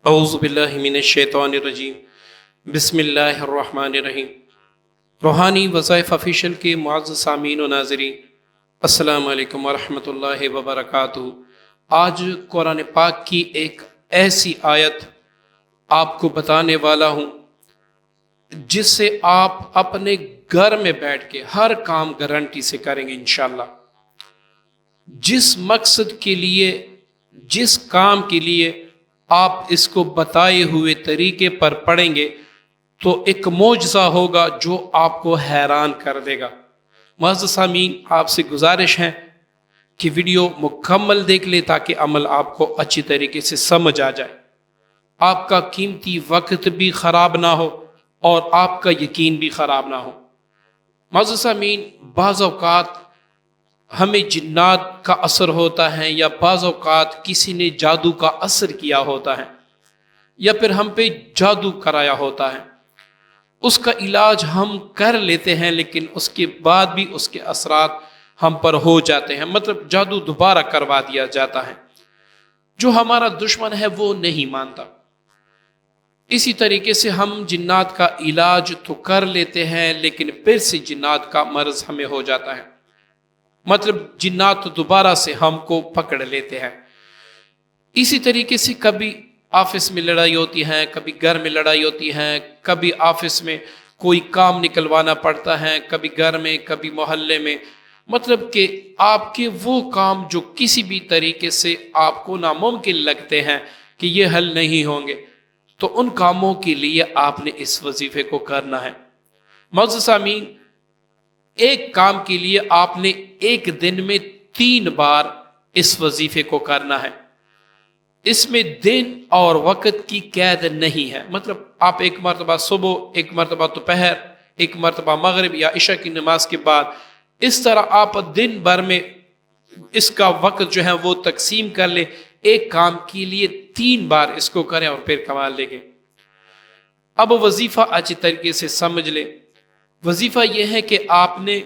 اعوذ باللہ من الشیطان الرجیم بسم اللہ الرحمن الرحیم۔ روحانی وظائف آفیشیل کے معزز سامعین و ناظرین، السلام علیکم ورحمۃ اللہ وبرکاتہ۔ آج قرآن پاک کی ایک ایسی آیت آپ کو بتانے والا ہوں جس سے آپ اپنے گھر میں بیٹھ کے ہر کام گارنٹی سے کریں گے انشاءاللہ۔ جس مقصد کے لیے، جس کام کے لیے آپ اس کو بتائے ہوئے طریقے پر پڑھیں گے تو ایک معجزہ ہوگا جو آپ کو حیران کر دے گا۔ معزز سامعین، آپ سے گزارش ہے کہ ویڈیو مکمل دیکھ لیں تاکہ عمل آپ کو اچھی طریقے سے سمجھ آ جائے، آپ کا قیمتی وقت بھی خراب نہ ہو اور آپ کا یقین بھی خراب نہ ہو۔ معزز سامعین، بعض اوقات ہمیں جنات کا اثر ہوتا ہے، یا بعض اوقات کسی نے جادو کا اثر کیا ہوتا ہے، یا پھر ہم پہ جادو کرایا ہوتا ہے۔ اس کا علاج ہم کر لیتے ہیں لیکن اس کے بعد بھی اس کے اثرات ہم پر ہو جاتے ہیں، مطلب جادو دوبارہ کروا دیا جاتا ہے۔ جو ہمارا دشمن ہے وہ نہیں مانتا۔ اسی طریقے سے ہم جنات کا علاج تو کر لیتے ہیں لیکن پھر سے جنات کا مرض ہمیں ہو جاتا ہے، مطلب جنات دوبارہ سے ہم کو پکڑ لیتے ہیں۔ اسی طریقے سے کبھی آفس میں لڑائی ہوتی ہے، کبھی گھر میں لڑائی ہوتی ہے، کبھی آفس میں کوئی کام نکلوانا پڑتا ہے، کبھی گھر میں، کبھی محلے میں، مطلب کہ آپ کے وہ کام جو کسی بھی طریقے سے آپ کو ناممکن لگتے ہیں کہ یہ حل نہیں ہوں گے، تو ان کاموں کے لیے آپ نے اس وظیفے کو کرنا ہے۔ معزز سامعین، ایک کام کے لیے آپ نے ایک دن میں 3 بار اس وظیفے کو کرنا ہے۔ اس میں دن اور وقت کی قید نہیں ہے، مطلب آپ ایک مرتبہ صبح، ایک مرتبہ دوپہر، ایک مرتبہ مغرب یا عشاء کی نماز کے بعد، اس طرح آپ دن بھر میں اس کا وقت جو ہے وہ تقسیم کر لیں، ایک کام کے لیے 3 بار اس کو کریں اور پھر کمال لے گے۔ اب وظیفہ اچھی طریقے سے سمجھ لیں۔ وظیفہ یہ ہے کہ آپ نے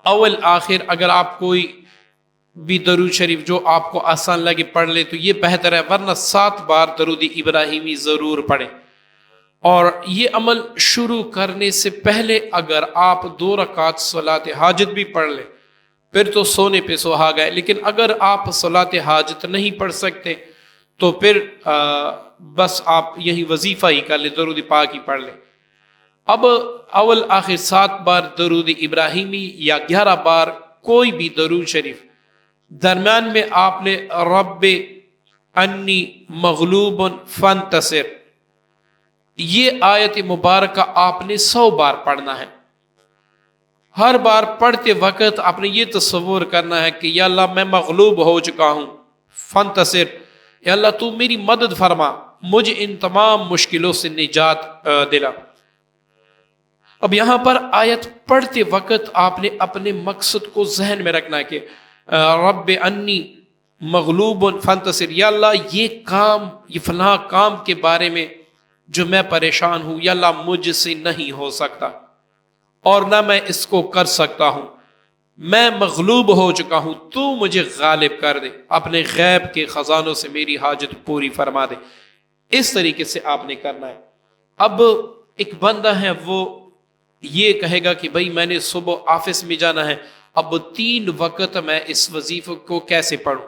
اول آخر، اگر آپ کوئی بھی درود شریف جو آپ کو آسان لگے پڑھ لے تو یہ بہتر ہے، ورنہ 7 بار درود ابراہیمی ضرور پڑھیں۔ اور یہ عمل شروع کرنے سے پہلے اگر آپ 2 رکعت صلاۃ حاجت بھی پڑھ لیں پھر تو سونے پہ سہاگا ہے، لیکن اگر آپ صلاۃ حاجت نہیں پڑھ سکتے تو پھر بس آپ یہی وظیفہ ہی کر لیں، درود پاک ہی پڑھ لیں۔ اب اول آخر 7 بار درود ابراہیمی یا 11 بار کوئی بھی درود شریف، درمیان میں آپ نے رب انی مغلوب فانتصر، یہ آیت مبارکہ آپ نے 100 بار پڑھنا ہے۔ ہر بار پڑھتے وقت آپ نے یہ تصور کرنا ہے کہ یا اللہ میں مغلوب ہو چکا ہوں، فانتصر، یا اللہ تو میری مدد فرما، مجھے ان تمام مشکلوں سے نجات دلا۔ اب یہاں پر آیت پڑھتے وقت آپ نے اپنے مقصد کو ذہن میں رکھنا ہے کہ رب انی مغلوب فانتصر، یا اللہ یہ کام، یہ فلاں کام کے بارے میں جو میں پریشان ہوں، یا اللہ مجھ سے نہیں ہو سکتا اور نہ میں اس کو کر سکتا ہوں، میں مغلوب ہو چکا ہوں، تو مجھے غالب کر دے، اپنے غیب کے خزانوں سے میری حاجت پوری فرما دے۔ اس طریقے سے آپ نے کرنا ہے۔ اب ایک بندہ ہے وہ یہ کہے گا کہ بھائی میں نے صبح آفس میں جانا ہے، اب 3 وقت میں اس وظیفے کو کیسے پڑھوں؟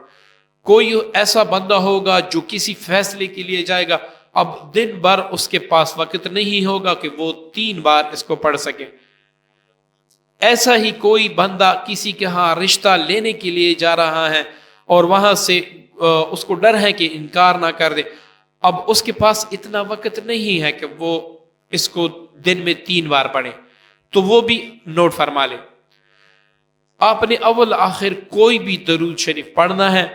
کوئی ایسا بندہ ہوگا جو کسی فیصلے کے لیے جائے گا، اب دن بھر اس کے پاس وقت نہیں ہوگا کہ وہ 3 بار اس کو پڑھ سکے۔ ایسا ہی کوئی بندہ کسی کے ہاں رشتہ لینے کے لیے جا رہا ہے اور وہاں سے اس کو ڈر ہے کہ انکار نہ کر دے، اب اس کے پاس اتنا وقت نہیں ہے کہ وہ اس کو دن میں 3 بار پڑھے، تو وہ بھی نوٹ فرما لے۔ آپ نے اول آخر کوئی بھی درود شریف پڑھنا ہے۔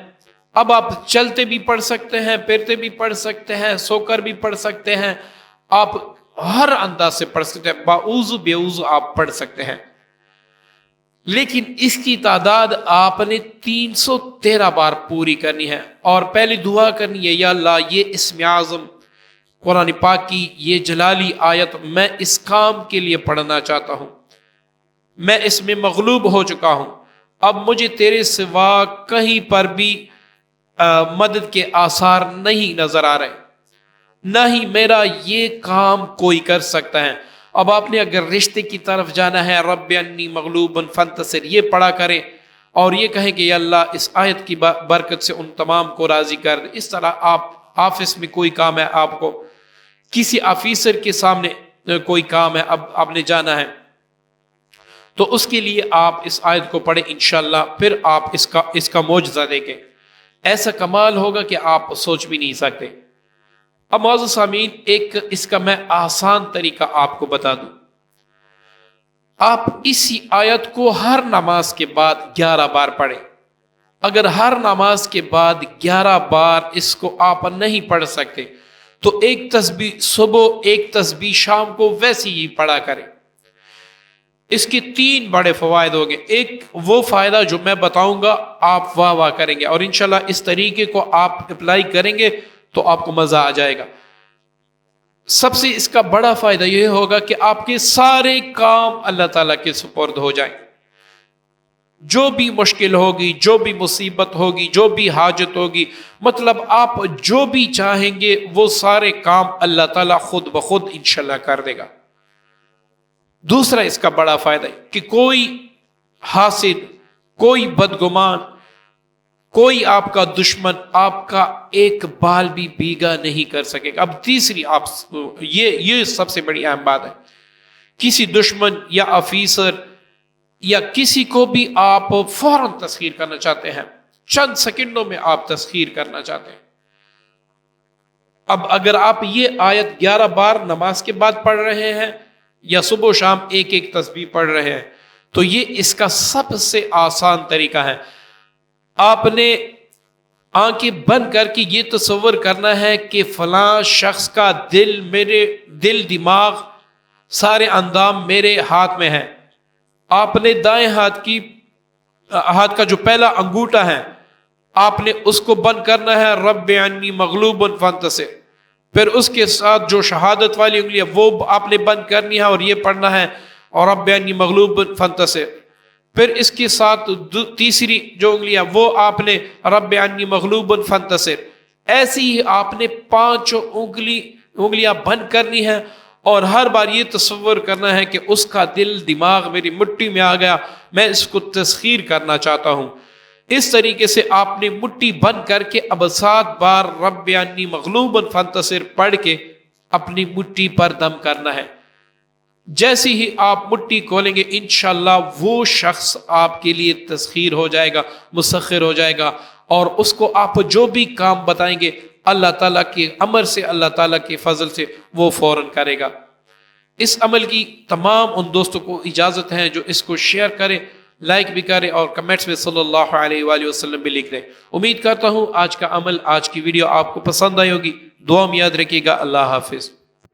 اب آپ چلتے بھی پڑھ سکتے ہیں، پھرتے بھی پڑھ سکتے ہیں، سو کر بھی پڑھ سکتے ہیں، آپ ہر انداز سے پڑھ سکتے ہیں، باوضو بے وضو آپ پڑھ سکتے ہیں، لیکن اس کی تعداد آپ نے 313 بار پوری کرنی ہے۔ اور پہلی دعا کرنی ہے، یا اللہ یہ اسم اعظم قرآن پاک کی یہ جلالی آیت میں اس کام کے لیے پڑھنا چاہتا ہوں، میں اس میں مغلوب ہو چکا ہوں، اب مجھے تیرے سوا کہیں پر بھی مدد کے آثار نہیں نظر آ رہے، نہ ہی میرا یہ کام کوئی کر سکتا ہے۔ اب آپ نے اگر رشتے کی طرف جانا ہے، رب انی مغلوب فانتصر، یہ پڑھا کریں اور یہ کہیں کہ یا اللہ اس آیت کی برکت سے ان تمام کو راضی کر دے۔ اس طرح آپ آفس میں کوئی کام ہے، آپ کو کسی آفیسر کے سامنے کوئی کام ہے، اب آپ نے جانا ہے، تو اس کے لیے آپ اس آیت کو پڑھیں انشاءاللہ، پھر آپ اس کا معجزہ دیکھیں، ایسا کمال ہوگا کہ آپ سوچ بھی نہیں سکتے۔ اب معزز سامعین، ایک اس کا میں آسان طریقہ آپ کو بتا دوں۔ آپ اسی آیت کو ہر نماز کے بعد 11 بار پڑھیں۔ اگر ہر نماز کے بعد 11 بار اس کو آپ نہیں پڑھ سکتے تو ایک تسبیح صبح، ایک تسبیح شام کو ویسی ہی پڑھا کریں۔ اس کے 3 بڑے فوائد ہوں گے۔ ایک وہ فائدہ جو میں بتاؤں گا آپ واہ واہ کریں گے، اور انشاءاللہ اس طریقے کو آپ اپلائی کریں گے تو آپ کو مزہ آ جائے گا۔ سب سے اس کا بڑا فائدہ یہ ہوگا کہ آپ کے سارے کام اللہ تعالیٰ کے سپرد ہو جائیں۔ جو بھی مشکل ہوگی، جو بھی مصیبت ہوگی، جو بھی حاجت ہوگی، مطلب آپ جو بھی چاہیں گے وہ سارے کام اللہ تعالیٰ خود بخود انشاءاللہ کر دے گا۔ دوسرا اس کا بڑا فائدہ ہے کہ کوئی حاسد، کوئی بدگمان، کوئی آپ کا دشمن آپ کا ایک بال بھی بیگا نہیں کر سکے گا۔ اب تیسری یہ سب سے بڑی اہم بات ہے، کسی دشمن یا آفیسر یا کسی کو بھی آپ فوراً تسخیر کرنا چاہتے ہیں، چند سیکنڈوں میں آپ تسخیر کرنا چاہتے ہیں۔ اب اگر آپ یہ آیت 11 بار نماز کے بعد پڑھ رہے ہیں یا صبح و شام ایک ایک تسبیح پڑھ رہے ہیں تو یہ اس کا سب سے آسان طریقہ ہے۔ آپ نے آنکھیں بند کر کے یہ تصور کرنا ہے کہ فلاں شخص کا دل دماغ سارے اندام میرے ہاتھ میں ہیں۔ آپ نے دائیں ہاتھ کا جو پہلا انگوٹھا ہے آپ نے اس کو بند کرنا ہے، رب انی مغلوب فانتصر، پھر اس کے ساتھ جو شہادت والی انگلی ہے وہ آپ نے بند کرنی ہے اور یہ پڑھنا ہے، اور رب انی مغلوب فانتصر، پھر اس کے ساتھ تیسری جو انگلی ہے وہ آپ نے رب انی مغلوب فانتصر، ایسی ہی آپ نے 5 انگلیاں بند کرنی ہے، اور ہر بار یہ تصور کرنا ہے کہ اس کا دل دماغ میری مٹھی میں آ گیا، میں اس کو تسخیر کرنا چاہتا ہوں۔ اس طریقے سے آپ نے مٹھی بند کر کے اب 7 بار رب انی مغلوب فانتصر پڑھ کے اپنی مٹھی پر دم کرنا ہے۔ جیسے ہی آپ مٹھی کھولیں گے انشاءاللہ وہ شخص آپ کے لیے تسخیر ہو جائے گا، مسخر ہو جائے گا، اور اس کو آپ جو بھی کام بتائیں گے اللہ تعالیٰ کے امر سے، اللہ تعالیٰ کے فضل سے وہ فوراً کرے گا۔ اس عمل کی تمام ان دوستوں کو اجازت ہے جو اس کو شیئر کریں، لائک بھی کریں اور کمنٹس میں صلی اللہ علیہ وآلہ وسلم بھی لکھ دیں۔ امید کرتا ہوں آج کا عمل، آج کی ویڈیو آپ کو پسند آئی ہوگی۔ دعا میں یاد رکھیے گا۔ اللہ حافظ۔